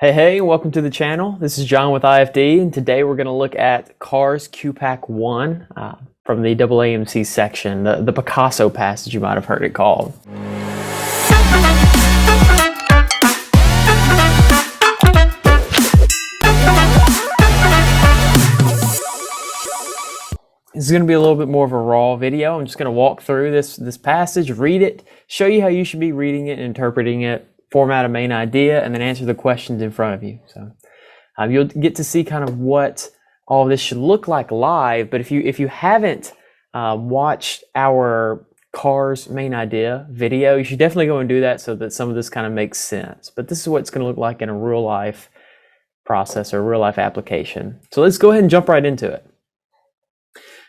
Hey, welcome to the channel. This is John with IFD, and today we're going to look at CARS QPack 1 from the AAMC section, the Picasso Passage, you might have heard it called. This is going to be a little bit more of a raw video. I'm just going to walk through this passage, read it, show you how you should be reading it and interpreting it, format a main idea, and then answer the questions in front of you. So you'll get to see kind of what all of this should look like live. But if you haven't watched our CARS main idea video, you should definitely go and do that so that some of this kind of makes sense. But this is what it's going to look like in a real life process or real life application. So let's go ahead and jump right into it.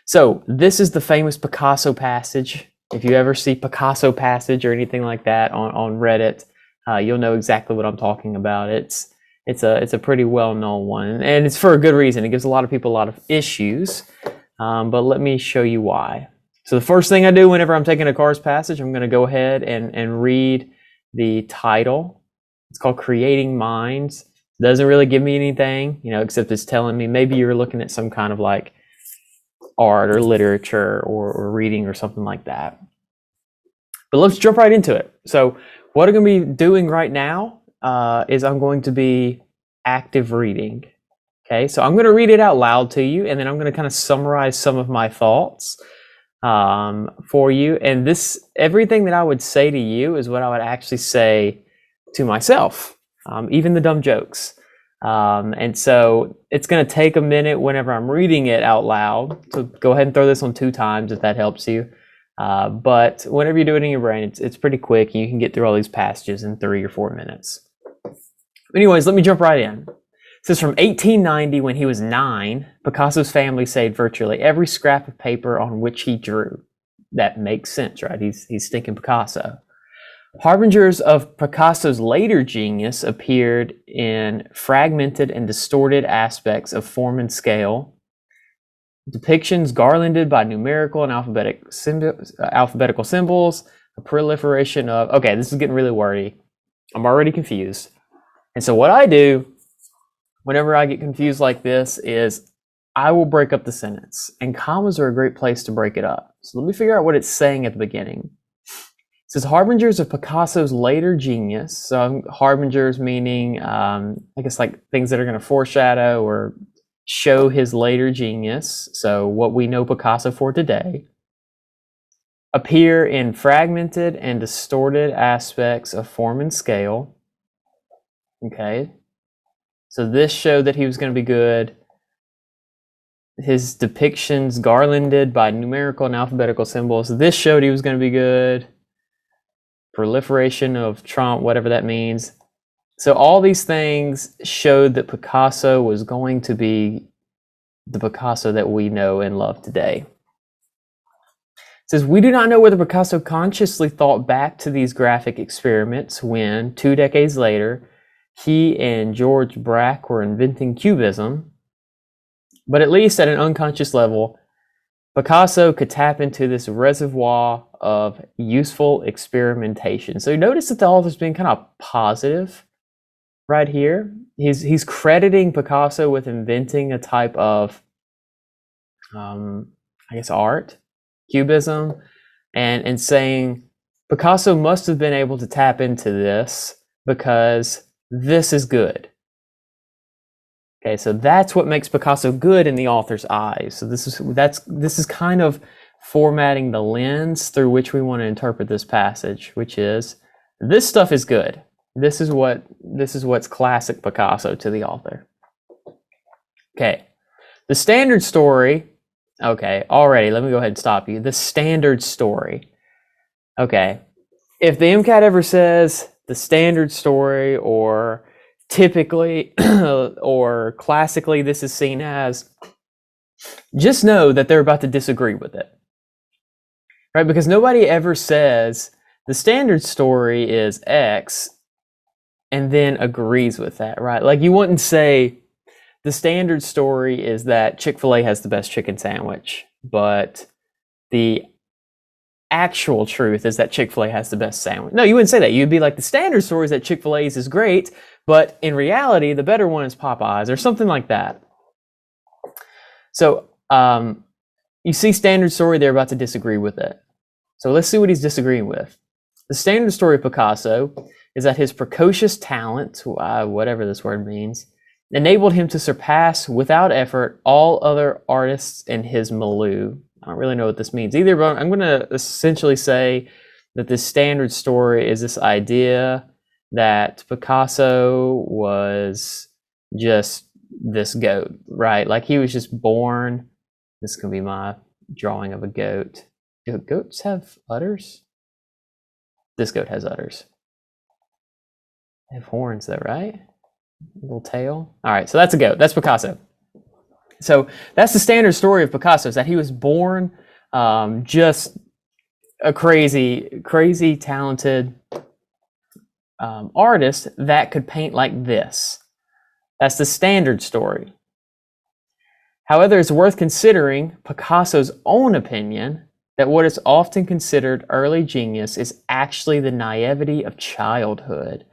So this is the famous Picasso Passage. If you ever see Picasso Passage or anything like that on Reddit, you'll know exactly what I'm talking about. It's a pretty well-known one, and it's for a good reason. It gives a lot of people a lot of issues, but let me show you why. So the first thing I do whenever I'm taking a CARS passage, I'm going to go ahead and read the title. It's called Creating Minds. It doesn't really give me anything, except it's telling me maybe you're looking at some kind of like art or literature or reading or something like that. But let's jump right into it. So what I'm going to be doing right now is I'm going to be active reading. Okay, so I'm going to read it out loud to you, and then I'm going to kind of summarize some of my thoughts for you. And everything that I would say to you is what I would actually say to myself, even the dumb jokes. And so it's going to take a minute whenever I'm reading it out loud. So go ahead and throw this on 2 times if that helps you. But whenever you do it in your brain, it's pretty quick. You can get through all these passages in 3 or 4 minutes. Anyways, let me jump right in. It says from 1890, when he was 9, Picasso's family saved virtually every scrap of paper on which he drew. That makes sense, right? He's stinking Picasso. Harbingers of Picasso's later genius appeared in fragmented and distorted aspects of form and scale, depictions garlanded by numerical and alphabetical symbols, a proliferation of... Okay, this is getting really wordy. I'm already confused. And so what I do whenever I get confused like this is I will break up the sentence. And commas are a great place to break it up. So let me figure out what it's saying at the beginning. It says harbingers of Picasso's later genius. So harbingers meaning, I guess like things that are going to foreshadow or show his later genius. So what we know Picasso for today. Appear in fragmented and distorted aspects of form and scale. Okay. So this showed that he was going to be good. His depictions garlanded by numerical and alphabetical symbols. This showed he was going to be good. Proliferation of Trump, whatever that means. So all these things showed that Picasso was going to be the Picasso that we know and love today. It says, we do not know whether Picasso consciously thought back to these graphic experiments when, 2 decades later, he and George Braque were inventing Cubism, but at least at an unconscious level, Picasso could tap into this reservoir of useful experimentation. So notice that the author's being kind of positive right here. He's crediting Picasso with inventing a type of, I guess, art, Cubism, and saying Picasso must have been able to tap into this because this is good. Okay, so that's what makes Picasso good in the author's eyes. So this is kind of formatting the lens through which we want to interpret this passage, which is this stuff is good. This is what's classic Picasso to the author. Okay, the standard story. Okay, already let me go ahead and stop you. The standard story. Okay, if the MCAT ever says the standard story or typically or classically this is seen as, just know that they're about to disagree with it, right? Because nobody ever says the standard story is X and then agrees with that, right? Like you wouldn't say the standard story is that Chick-fil-A has the best chicken sandwich, but the actual truth is that Chick-fil-A has the best sandwich. No, you wouldn't say that. You'd be like, the standard story is that Chick-fil-A's is great, But in reality, the better one is Popeyes or something like that. So you see standard story, they're about to disagree with it. So let's see what he's disagreeing with. The standard story of Picasso is that his precocious talent, whatever this word means, enabled him to surpass without effort all other artists in his milieu. I don't really know what this means either, but I'm going to essentially say that this standard story is this idea that Picasso was just this goat, right? Like he was just born. This can be my drawing of a goat. Do goats have udders? This goat has udders. They have horns though, right? A little tail. All right, so that's a goat. That's Picasso. So that's the standard story of Picasso, is that he was born just a crazy talented artist that could paint like this. That's the standard story. However, it's worth considering Picasso's own opinion that what is often considered early genius is actually the naivety of childhood.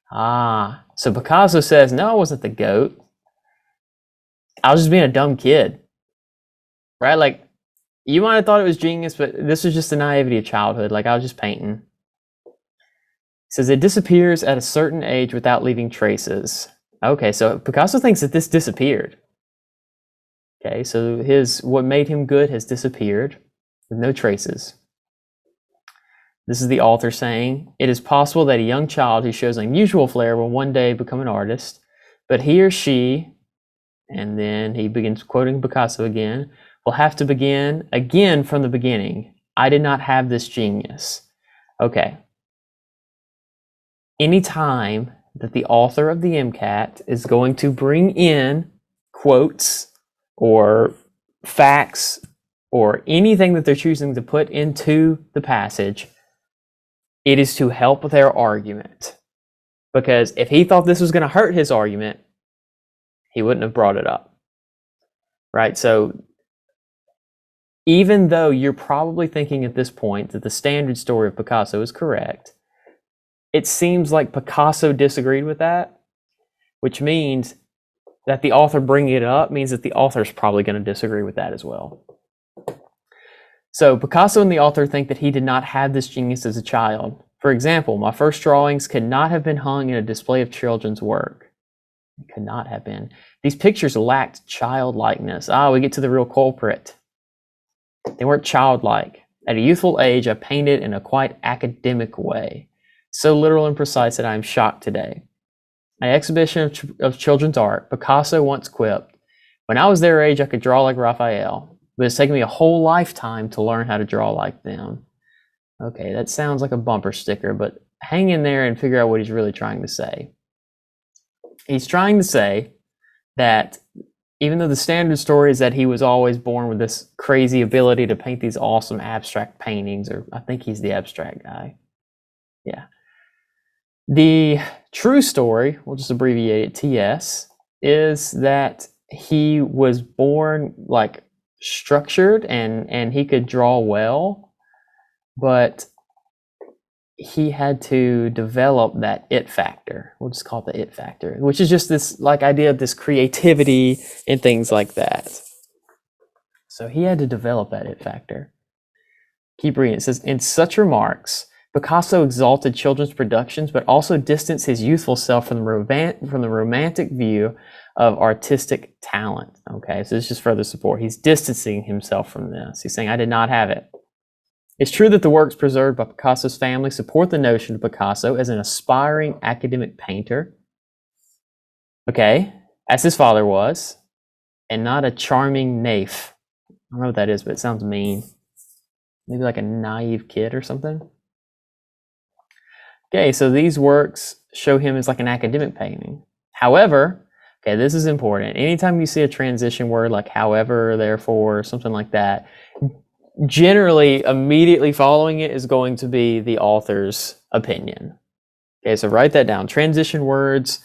So Picasso says, no, I wasn't the goat. I was just being a dumb kid, right? Like, you might have thought it was genius, but this was just the naivety of childhood. Like, I was just painting. He says, it disappears at a certain age without leaving traces. Okay, so Picasso thinks that this disappeared. Okay, so what made him good has disappeared with no traces. This is the author saying, it is possible that a young child who shows unusual flair will one day become an artist, but he or she, and then he begins quoting Picasso again, will have to begin again from the beginning. I did not have this genius. Okay. Anytime that the author of the MCAT is going to bring in quotes or facts or anything that they're choosing to put into the passage, it is to help their argument. Because if he thought this was going to hurt his argument, he wouldn't have brought it up. Right? So even though you're probably thinking at this point that the standard story of Picasso is correct, it seems like Picasso disagreed with that, which means that the author bringing it up means that the author is probably going to disagree with that as well. So Picasso and the author think that he did not have this genius as a child. For example, my first drawings could not have been hung in a display of children's work. It could not have been. These pictures lacked childlikeness. We get to the real culprit. They weren't childlike. At a youthful age, I painted in a quite academic way, so literal and precise that I am shocked today. At an exhibition of children's art, Picasso once quipped, when I was their age, I could draw like Raphael, but it's taken me a whole lifetime to learn how to draw like them. Okay, that sounds like a bumper sticker, but hang in there and figure out what he's really trying to say. He's trying to say that even though the standard story is that he was always born with this crazy ability to paint these awesome abstract paintings, or I think he's the abstract guy. Yeah. The true story, we'll just abbreviate it TS, is that he was born like structured and he could draw well, but he had to develop that it factor. We'll just call it the it factor, which is just this like idea of this creativity and things like that. So he had to develop that it factor. Keep reading. It says, in such remarks, Picasso exalted children's productions, but also distanced his youthful self from the romantic view of artistic talent. Okay, so it's just further support. He's distancing himself from this. He's saying, I did not have it. It's true that the works preserved by Picasso's family support the notion of Picasso as an aspiring academic painter. Okay, as his father was, and not a charming naif. I don't know what that is, but it sounds mean. Maybe like a naive kid or something. Okay, so these works show him as like an academic painting. However, okay, this is important. Anytime you see a transition word like however, therefore, something like that, generally immediately following it is going to be the author's opinion. Okay, so write that down. Transition words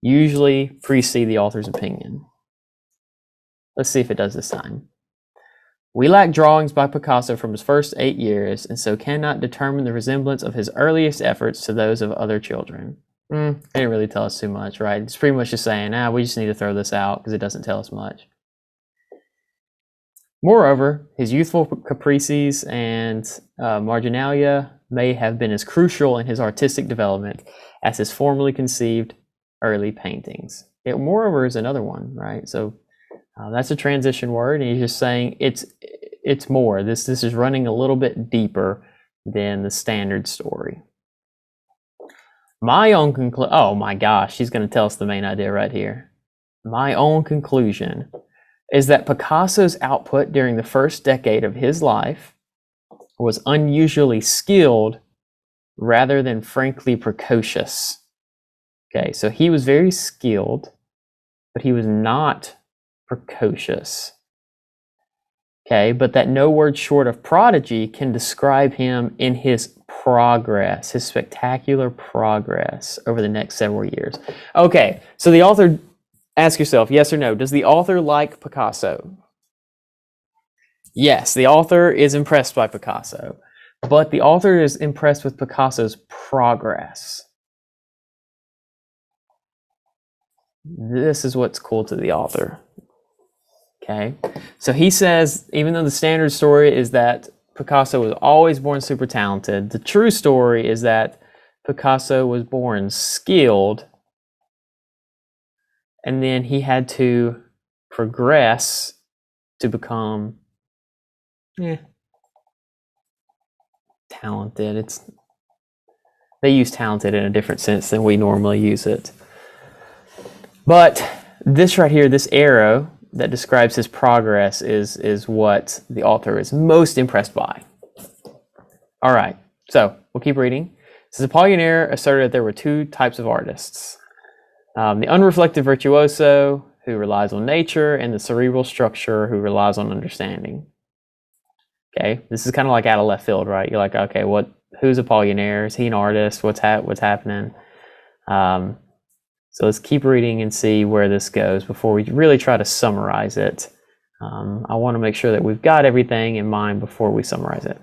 usually precede the author's opinion. Let's see if it does this time. We lack drawings by Picasso from his first 8 years, and so cannot determine the resemblance of his earliest efforts to those of other children. They didn't really tell us too much, right? It's pretty much just saying, we just need to throw this out because it doesn't tell us much. Moreover, his youthful caprices and marginalia may have been as crucial in his artistic development as his formerly conceived early paintings. Moreover is another one, right? So that's a transition word, and he's just saying it's more. This is running a little bit deeper than the standard story. My own conclusion. Oh my gosh, he's going to tell us the main idea right here. My own conclusion is that Picasso's output during the first decade of his life was unusually skilled rather than frankly precocious. Okay, so he was very skilled, but he was not precocious. Okay, but that no word short of prodigy can describe him in his progress, his spectacular progress over the next several years. Okay, so the author, ask yourself, yes or no, does the author like Picasso? Yes, the author is impressed by Picasso, but the author is impressed with Picasso's progress. This is what's cool to the author. Okay, so he says, even though the standard story is that Picasso was always born super talented, the true story is that Picasso was born skilled, and then he had to progress to become talented. They use talented in a different sense than we normally use it. But this right here, this arrow that describes his progress is what the author is most impressed by. All right, so we'll keep reading. It says Apollinaire asserted that there were two types of artists. The unreflective virtuoso, who relies on nature, and the cerebral structure, who relies on understanding. Okay, this is kind of like out of left field, right? You're like, okay, who's Apollinaire? Is he an artist? What's happening? So let's keep reading and see where this goes before we really try to summarize it. I want to make sure that we've got everything in mind before we summarize it.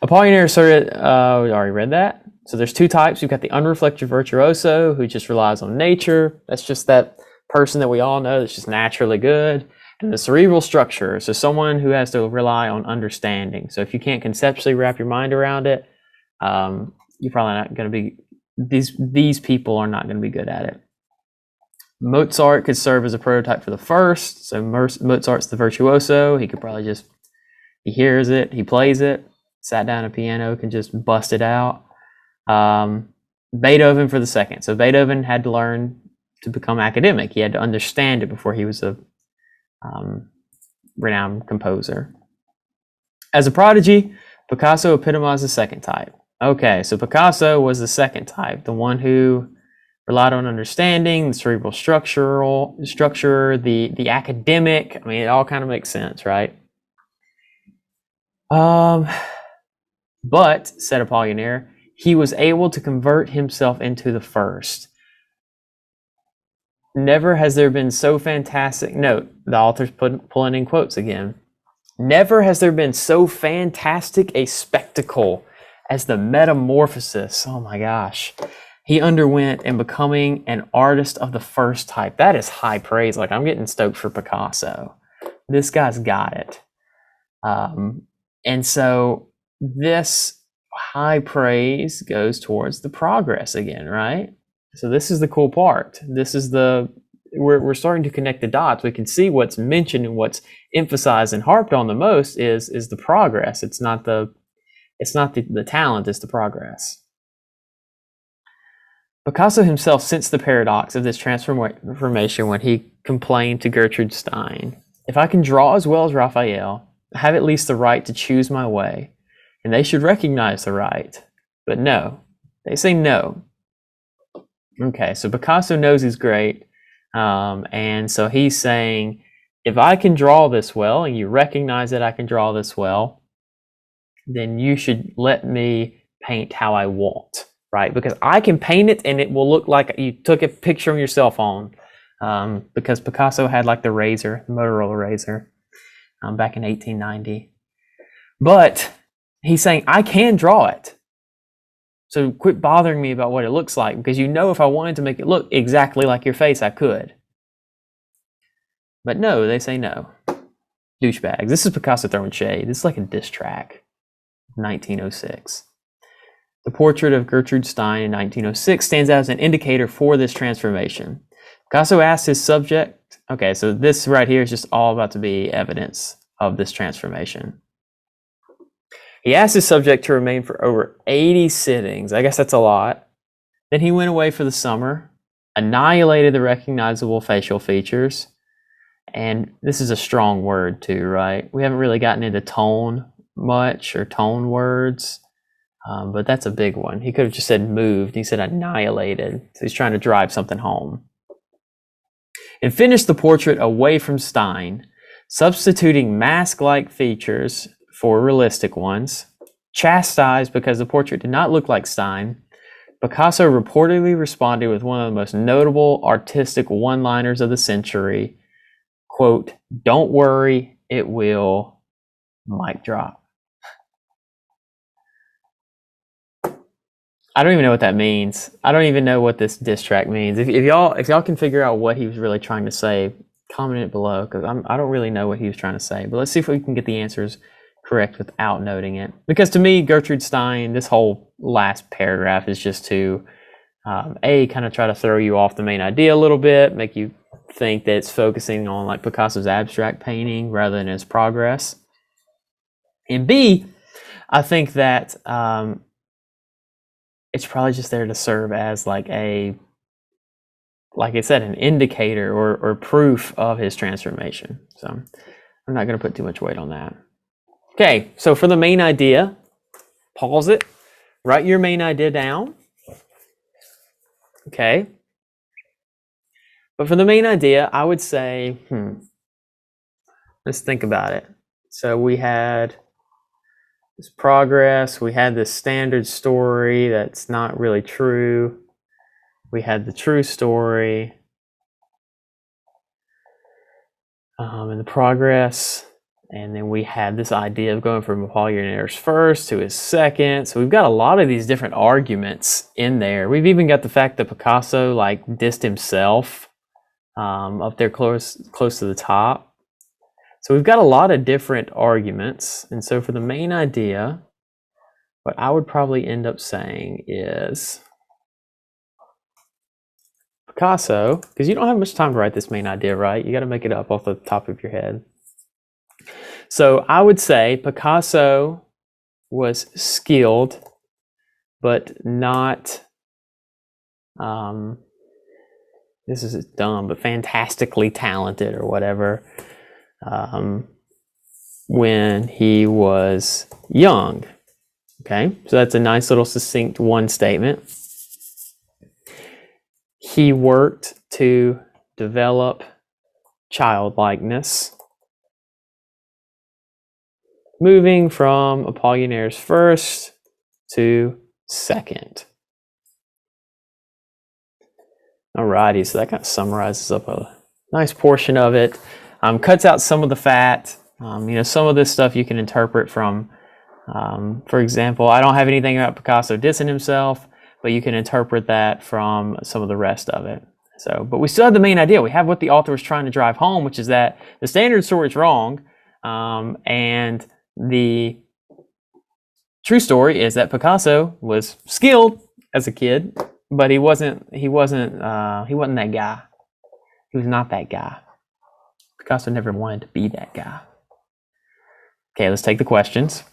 Apollinaire asserted, we already read that. So there's two types. You've got the unreflective virtuoso, who just relies on nature. That's just that person that we all know that's just naturally good. And the cerebral structure, so someone who has to rely on understanding. So if you can't conceptually wrap your mind around it, you're probably not going to be, these people are not going to be good at it. Mozart could serve as a prototype for the first. So Mozart's the virtuoso. He could probably he hears it, he plays it, sat down at a piano, can just bust it out. Beethoven for the second. So Beethoven had to learn to become academic. He had to understand it before he was a renowned composer. As a prodigy, Picasso epitomized the second type. Okay, so Picasso was the second type, the one who relied on understanding, the cerebral structure, the academic. I mean, it all kind of makes sense, right? But, said Apollinaire, he was able to convert himself into the first. Never has there been so fantastic. Note, the author's pulling in quotes again. Never has there been so fantastic a spectacle as the metamorphosis, oh my gosh, he underwent in becoming an artist of the first type. That is high praise. Like, I'm getting stoked for Picasso. This guy's got it. And so this high praise goes towards the progress again, right? So this is the cool part. This is we're starting to connect the dots. We can see what's mentioned and what's emphasized and harped on the most is the progress. It's not the talent, it's the progress. Picasso himself sensed the paradox of this transformation when he complained to Gertrude Stein, "If I can draw as well as Raphael, I have at least the right to choose my way, and they should recognize the right. But no, they say no." Okay, so Picasso knows he's great, and so he's saying, if I can draw this well, and you recognize that I can draw this well, then you should let me paint how I want, right? Because I can paint it and it will look like you took a picture on your cell phone, because Picasso had like the Razor, Motorola Razor, back in 1890. But he's saying, I can draw it. So quit bothering me about what it looks like, because you know if I wanted to make it look exactly like your face, I could. But no, they say no. Douchebags. This is Picasso throwing shade. This is like a diss track. 1906. The portrait of Gertrude Stein in 1906 stands out as an indicator for this transformation. Picasso asked his subject, okay, so this right here is just all about to be evidence of this transformation. He asked his subject to remain for over 80 sittings. I guess that's a lot. Then he went away for the summer, annihilated the recognizable facial features. And this is a strong word too, right? We haven't really gotten into tone much, or tone words, but that's a big one. He could have just said moved. He said annihilated. So he's trying to drive something home. And finished the portrait away from Stein, substituting mask-like features for realistic ones. Chastised because the portrait did not look like Stein, Picasso reportedly responded with one of the most notable artistic one-liners of the century, quote, "Don't worry, it will," mic drop. I don't even know what that means. I don't even know what this diss track means. If y'all can figure out what he was really trying to say, comment it below, because I don't really know what he was trying to say. But let's see if we can get the answers correct without noting it. Because to me, Gertrude Stein, this whole last paragraph is just to kind of try to throw you off the main idea a little bit, make you think that it's focusing on like Picasso's abstract painting rather than his progress. And B, I think that it's probably just there to serve as like I said, an indicator or proof of his transformation. So I'm not going to put too much weight on that. Okay, so for the main idea, pause it, write your main idea down. Okay. But for the main idea, I would say, let's think about it. So we had this progress, we had this standard story that's not really true. We had the true story, and the progress, and then we had this idea of going from Apollinaires first to his second. So we've got a lot of these different arguments in there. We've even got the fact that Picasso like dissed himself up there close to the top. So we've got a lot of different arguments. And so for the main idea, what I would probably end up saying is Picasso, because you don't have much time to write this main idea, right? You got to make it up off the top of your head. So I would say Picasso was skilled, but not, this is dumb, but fantastically talented or whatever, when he was young. Okay, so that's a nice little succinct one statement. He worked to develop childlikeness, moving from Apollinaires first to second. Alrighty, so that kind of summarizes up a nice portion of it. Cuts out some of the fat. Some of this stuff you can interpret from, for example, I don't have anything about Picasso dissing himself, but you can interpret that from some of the rest of it. So, but we still have the main idea. We have what the author was trying to drive home, which is that the standard story is wrong, and the true story is that Picasso was skilled as a kid, but he wasn't that guy. He was not that guy. Picasso never wanted to be that guy. Okay, let's take the questions.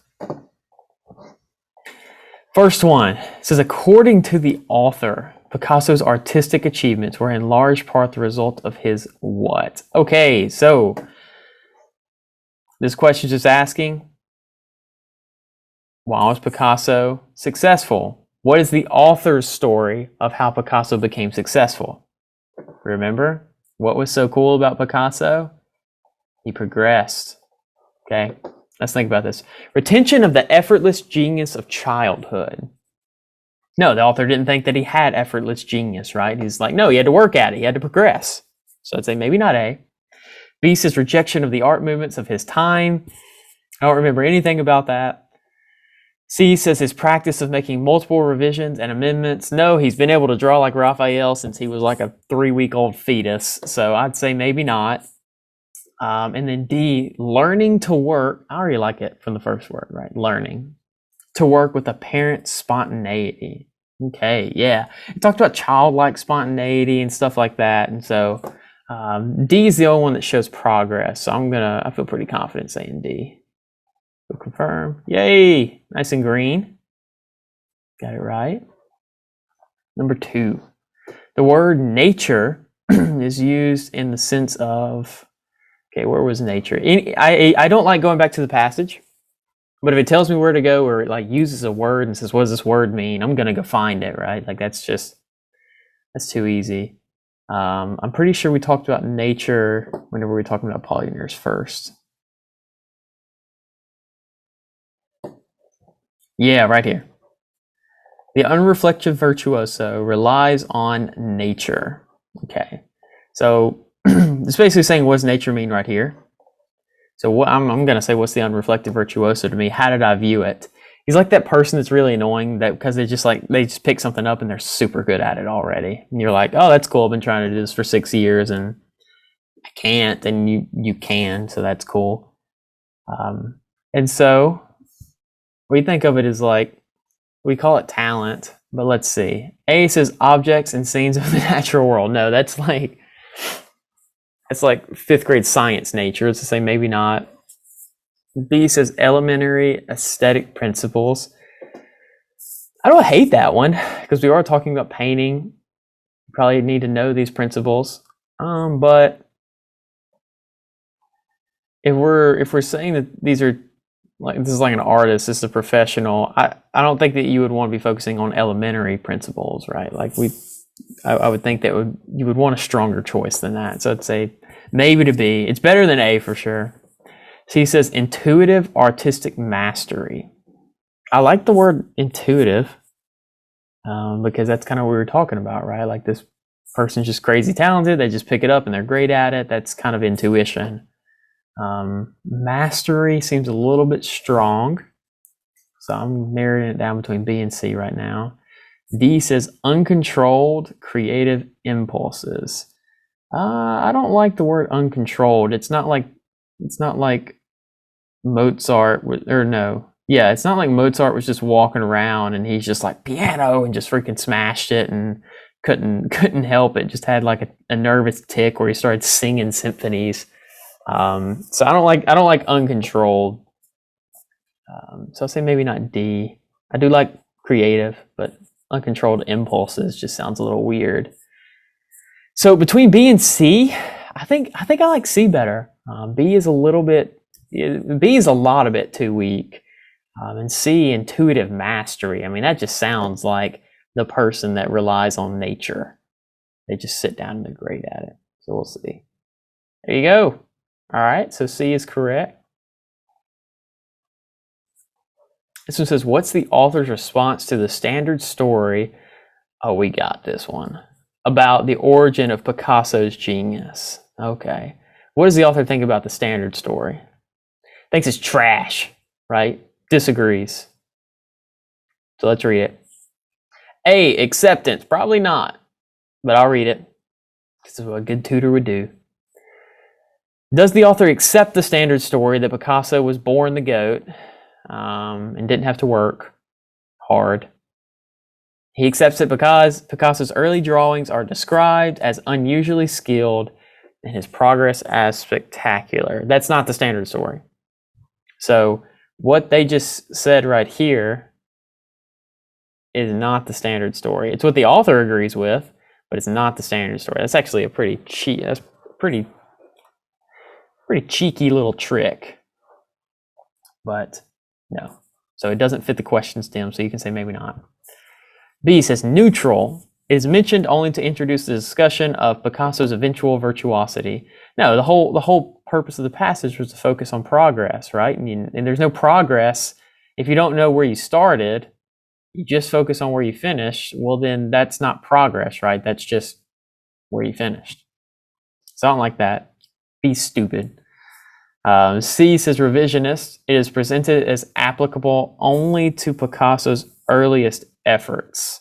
First one says, according to the author, Picasso's artistic achievements were in large part the result of his what? Okay, so this question is just asking, why was Picasso successful? What is the author's story of how Picasso became successful? Remember, what was so cool about Picasso? He progressed. Okay, let's think about this. Retention of the effortless genius of childhood. No, the author didn't think that he had effortless genius, right? He's like, no, he had to work at it. He had to progress. So I'd say maybe not A. B says rejection of the art movements of his time. I don't remember anything about that. C says his practice of making multiple revisions and amendments. No, he's been able to draw like Raphael since he was like a 3-week-old fetus. So I'd say maybe not. And then D, learning to work. I already like it from the first word, right? Learning to work with apparent spontaneity. Okay, yeah. It talked about childlike spontaneity and stuff like that. And so D is the only one that shows progress. So I feel pretty confident saying D. We'll confirm. Yay! Nice and green. Got it right. Number 2. The word nature is used in the sense of, okay, where was nature? I don't like going back to the passage, but if it tells me where to go or it like uses a word and says, what does this word mean? I'm going to go find it, right? Like that's too easy. I'm pretty sure we talked about nature whenever we were talking about polygoners first. Yeah, right here. The unreflective virtuoso relies on nature. Okay, so it's basically saying what does nature mean right here. So what I'm going to say, what's the unreflective virtuoso to me? How did I view it? He's like that person that's really annoying that because they just pick something up and they're super good at it already. And you're like, oh, that's cool. I've been trying to do this for 6 years and I can't, and you can, so that's cool. And so we think of it as like, we call it talent, but let's see. A says objects and scenes of the natural world. No, that's like 5th grade science nature. It's to say maybe not. B says elementary aesthetic principles. I don't hate that one because we are talking about painting. You probably need to know these principles. But if we're saying that these are like, this is like an artist, this is a professional, I don't think that you would want to be focusing on elementary principles, right? Like I would think that you would want a stronger choice than that. So I'd say maybe to B. It's better than A for sure. So he says intuitive artistic mastery. I like the word intuitive because that's kind of what we were talking about, right? Like this person's just crazy talented. They just pick it up and they're great at it. That's kind of intuition. Mastery seems a little bit strong. So I'm narrowing it down between B and C right now. D says uncontrolled creative impulses. I don't like the word uncontrolled. It's not like Mozart it's not like Mozart was just walking around and he's just like piano and just freaking smashed it and couldn't help it. Just had like a nervous tick where he started singing symphonies. So I don't like uncontrolled. So I'll say maybe not D. I do like creative, but uncontrolled impulses just sounds a little weird. So between B and C, I think I like C better. B is a lot of it too weak. And C, intuitive mastery. I mean, that just sounds like the person that relies on nature. They just sit down and they're great at it. So we'll see. There you go. All right, so C is correct. This one says, what's the author's response to the standard story? Oh, we got this one. About the origin of Picasso's genius. Okay. What does the author think about the standard story? Thinks it's trash, right? Disagrees. So let's read it. A, acceptance. Probably not, but I'll read it. This is what a good tutor would do. Does the author accept the standard story that Picasso was born the goat and didn't have to work hard? He accepts it because Picasso's early drawings are described as unusually skilled and his progress as spectacular. That's not the standard story. So what they just said right here is not the standard story. It's what the author agrees with, but it's not the standard story. That's actually a pretty cheeky little trick. But no. So it doesn't fit the question stem, so you can say maybe not. B says neutral is mentioned only to introduce the discussion of Picasso's eventual virtuosity. No, the whole purpose of the passage was to focus on progress, right? And there's no progress if you don't know where you started. You just focus on where you finished. Well, then that's not progress, right? That's just where you finished. Something like that. Be stupid. C says revisionist. It is presented as applicable only to Picasso's earliest efforts.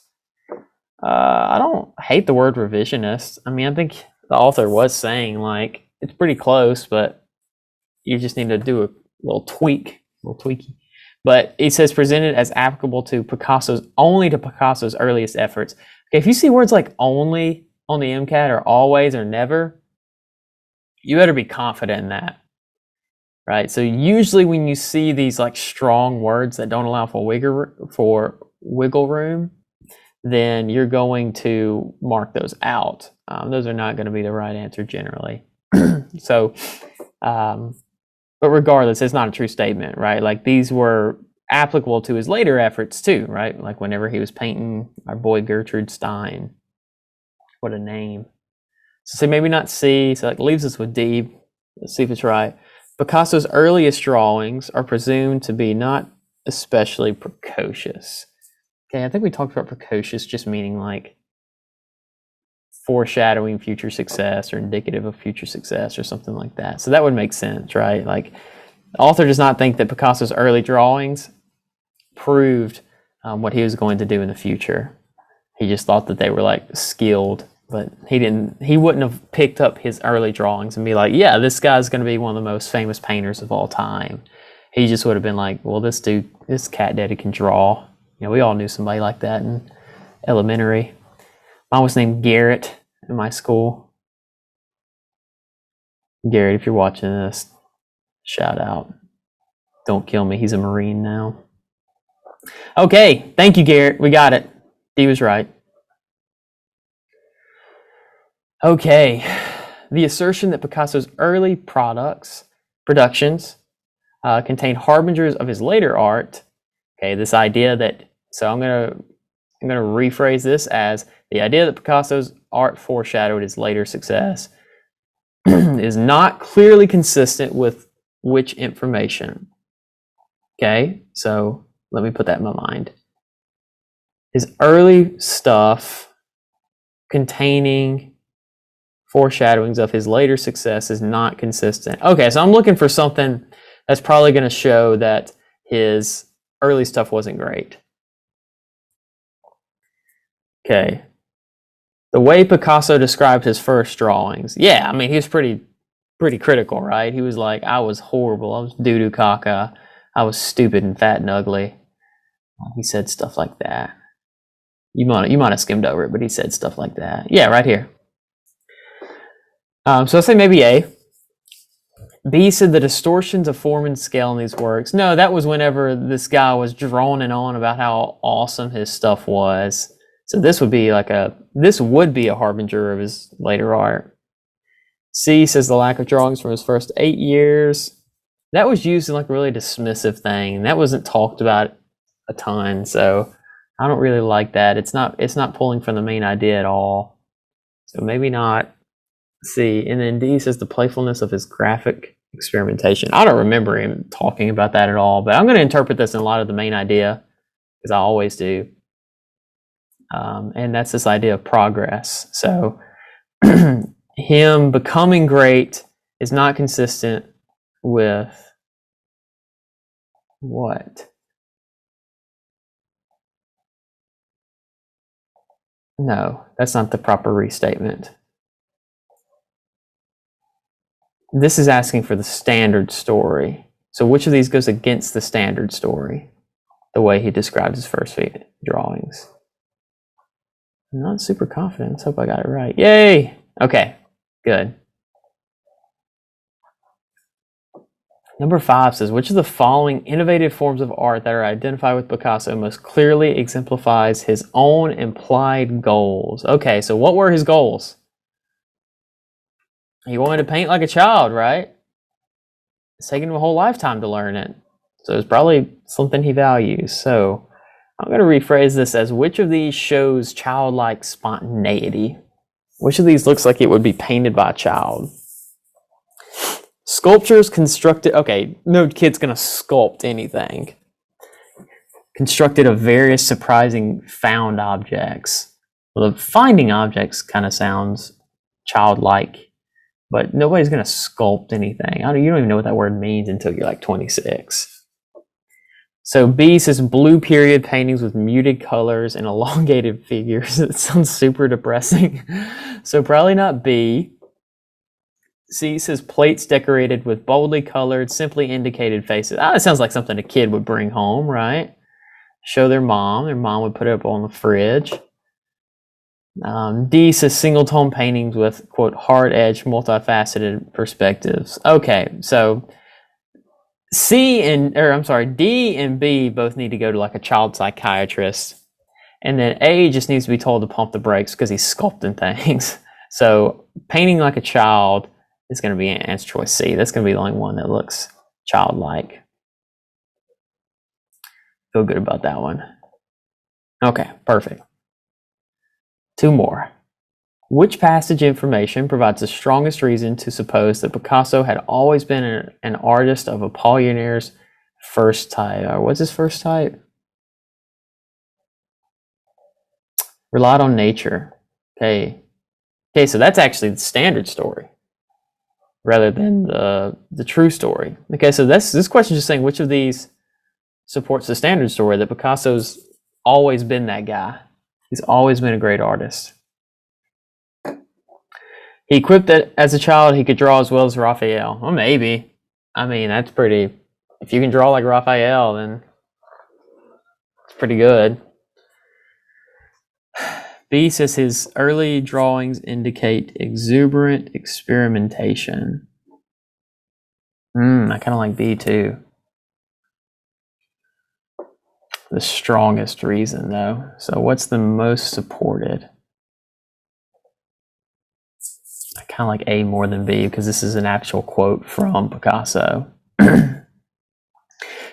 I don't hate the word revisionist. I mean, I think the author was saying like it's pretty close, but you just need to do a little tweaky. But it says presented as applicable to only to Picasso's earliest efforts. Okay, if you see words like only on the MCAT or always or never, you better be confident in that, right? So usually when you see these like strong words that don't allow for wiggle room, then you're going to mark those out. Those are not going to be the right answer generally. So, but regardless, it's not a true statement, right? Like these were applicable to his later efforts too, right? Like whenever he was painting our boy Gertrude Stein. What a name. So say maybe not C, so that leaves us with D. Let's see if it's right. Picasso's earliest drawings are presumed to be not especially precocious. Okay, I think we talked about precocious just meaning like foreshadowing future success or indicative of future success or something like that. So that would make sense, right? Like the author does not think that Picasso's early drawings proved what he was going to do in the future. He just thought that they were like skilled, but he wouldn't have picked up his early drawings and be like, yeah, this guy's going to be one of the most famous painters of all time. He just would have been like, well, this cat daddy can draw. You know, we all knew somebody like that in elementary. Mine was named Garrett in my school. Garrett, if you're watching this, shout out. Don't kill me. He's a Marine now. Okay, thank you, Garrett. We got it. He was right. Okay, the assertion that Picasso's early productions contain harbingers of his later art. Okay, this idea that, so I'm gonna rephrase this as the idea that Picasso's art foreshadowed his later success is not clearly consistent with which information. Okay, so let me put that in my mind. His early stuff containing foreshadowings of his later success is not consistent. Okay, so I'm looking for something that's probably going to show that his early stuff wasn't great. Okay. The way Picasso described his first drawings. Yeah, I mean, he was pretty critical, right? He was like, I was horrible. I was doo-doo caca. I was stupid and fat and ugly. He said stuff like that. You might have skimmed over it, but he said stuff like that. Yeah, right here. So I'll say maybe A. B said the distortions of form and scale in these works. No, that was whenever this guy was droning on about how awesome his stuff was. So this would be a harbinger of his later art. C says the lack of drawings from his first 8 years. That was used in like a really dismissive thing. That wasn't talked about a ton, so I don't really like that. It's not pulling from the main idea at all. So maybe not C. And then D says the playfulness of his graphic experimentation. I don't remember him talking about that at all, but I'm going to interpret this in light of the main idea, because I always do. And that's this idea of progress. So him becoming great is not consistent with what? No, that's not the proper restatement. This is asking for the standard story. So which of these goes against the standard story? The way he describes his first drawings. I'm not super confident. Let's hope I got it right. Yay! Okay, good. Number 5 says, which of the following innovative forms of art that are identified with Picasso most clearly exemplifies his own implied goals? Okay, so what were his goals? He wanted to paint like a child, right? It's taken him a whole lifetime to learn it. So it's probably something he values. So I'm going to rephrase this as, which of these shows childlike spontaneity? Which of these looks like it would be painted by a child? Sculptures constructed, okay, no kid's going to sculpt anything. Constructed of various surprising found objects. Well, the finding objects kind of sounds childlike. but nobody's going to sculpt anything. You don't even know what that word means until you're like 26. So B says blue period paintings with muted colors and elongated figures. It sounds super depressing. So probably not B. C says plates decorated with boldly colored, simply indicated faces. It sounds like something a kid would bring home, right? Show their mom. Their mom would put it up on the fridge. D says single tone paintings with, quote, hard edge, multifaceted perspectives. Okay, so D and B both need to go to like a child psychiatrist. And then A just needs to be told to pump the brakes because he's sculpting things. So painting like a child is going to be answer choice C. That's going to be the only one that looks childlike. Feel good about that one. Okay, perfect. 2 more. Which passage information provides the strongest reason to suppose that Picasso had always been an artist of Apollinaire's first type? What's his first type? Relied on nature. Okay, so that's actually the standard story rather than the true story. Okay, so this question is just saying which of these supports the standard story, that Picasso's always been that guy. He's always been a great artist. He quipped that as a child he could draw as well as Raphael. Well, maybe. I mean, that's pretty... If you can draw like Raphael, then it's pretty good. B says his early drawings indicate exuberant experimentation. I kind of like B too. The strongest reason, though. So what's the most supported? I kind of like A more than B because this is an actual quote from Picasso.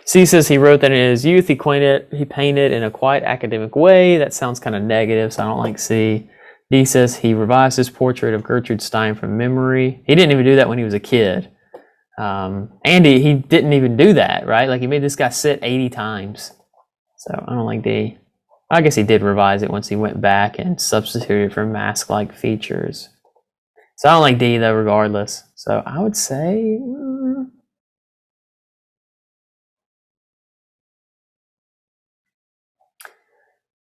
C says he wrote that in his youth he painted in a quite academic way. That sounds kind of negative, so I don't like C. D says he revised his portrait of Gertrude Stein from memory. He didn't even do that when he was a kid. And he didn't even do that, right? Like he made this guy sit 80 times. So I don't like D. I guess he did revise it once he went back and substituted for mask-like features. So I don't like D though, regardless. So I would say...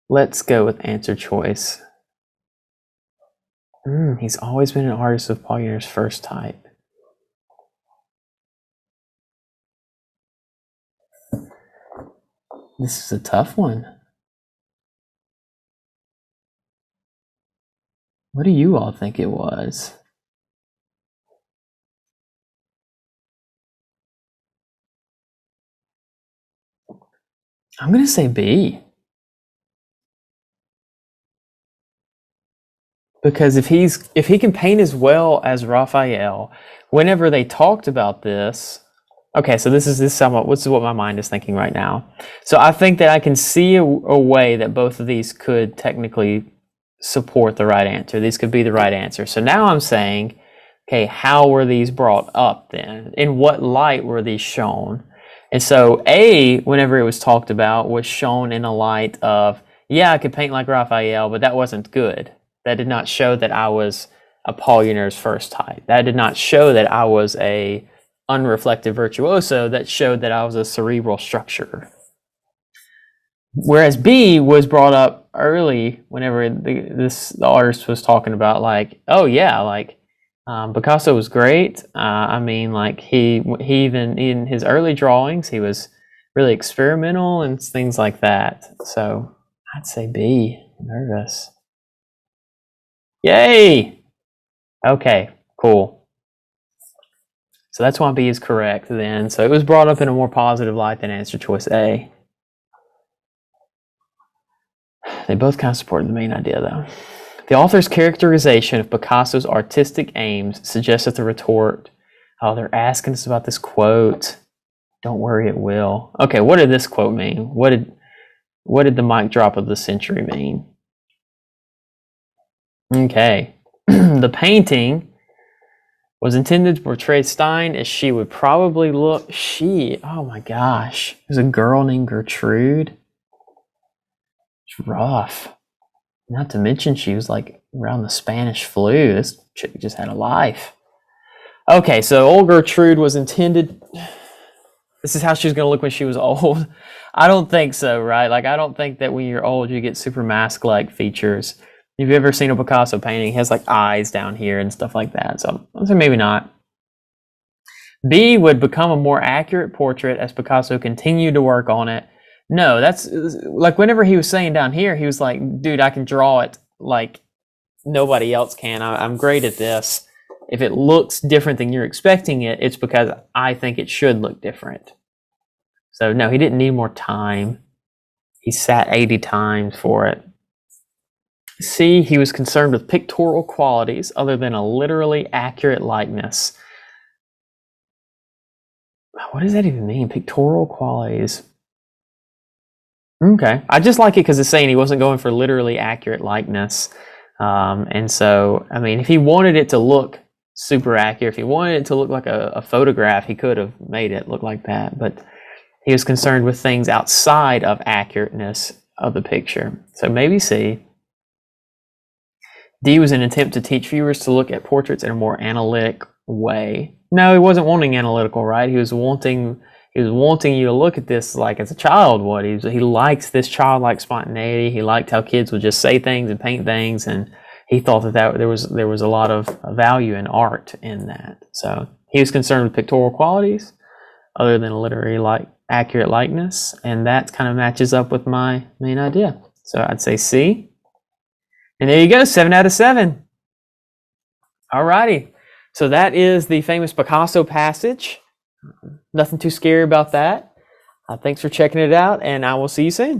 let's go with answer choice. He's always been an artist of Apollinaire's first type. This is a tough one. What do you all think it was? I'm going to say B. Because if he can paint as well as Raphael, whenever they talked about this, okay, so this is what my mind is thinking right now. So I think that I can see a way that both of these could technically support the right answer. These could be the right answer. So now I'm saying, okay, how were these brought up then? In what light were these shown? And so A, whenever it was talked about, was shown in a light of, yeah, I could paint like Raphael, but that wasn't good. That did not show that I was Apollinaire's first type. That did not show that I was a unreflective virtuoso. That showed that I was a cerebral structurer. Whereas B was brought up early whenever the artist was talking about like, oh yeah, like Picasso was great. I mean, like he even in his early drawings, he was really experimental and things like that. So I'd say B. I'm nervous. Yay! Okay, cool. So that's why B is correct then. So it was brought up in a more positive light than answer choice A. They both kind of supported the main idea though. The author's characterization of Picasso's artistic aims suggests that the retort, oh, they're asking us about this quote. Don't worry, it will. Okay, what did this quote mean? What did the mic drop of the century mean? Okay, the painting was intended to portray Stein as she would probably look. Oh my gosh, there's a girl named Gertrude. It's rough. Not to mention she was like around the Spanish flu. This chick just had a life. Okay, so old Gertrude was intended. This is how she was going to look when she was old. I don't think so, right? Like, I don't think that when you're old, you get super mask-like features. If you've ever seen a Picasso painting, it has like eyes down here and stuff like that. So I'll say maybe not. B would become a more accurate portrait as Picasso continued to work on it. No, that's like whenever he was saying down here, he was like, dude, I can draw it like nobody else can. I'm great at this. If it looks different than you're expecting it, it's because I think it should look different. So no, he didn't need more time. He sat 80 times for it. C, he was concerned with pictorial qualities other than a literally accurate likeness. What does that even mean? Pictorial qualities. Okay, I just like it because it's saying he wasn't going for literally accurate likeness. And so, I mean, if he wanted it to look super accurate, if he wanted it to look like a photograph, he could have made it look like that. But he was concerned with things outside of accurateness of the picture. So maybe C. D was an attempt to teach viewers to look at portraits in a more analytic way. No, he wasn't wanting analytical, right? He was wanting you to look at this like as a child would. He likes this childlike spontaneity. He liked how kids would just say things and paint things, and he thought that there was a lot of value in art in that. So he was concerned with pictorial qualities other than a literary accurate likeness, and that kind of matches up with my main idea. So I'd say C. And there you go, 7 out of 7. Alrighty, so that is the famous Picasso Passage. Nothing too scary about that. Thanks for checking it out, and I will see you soon.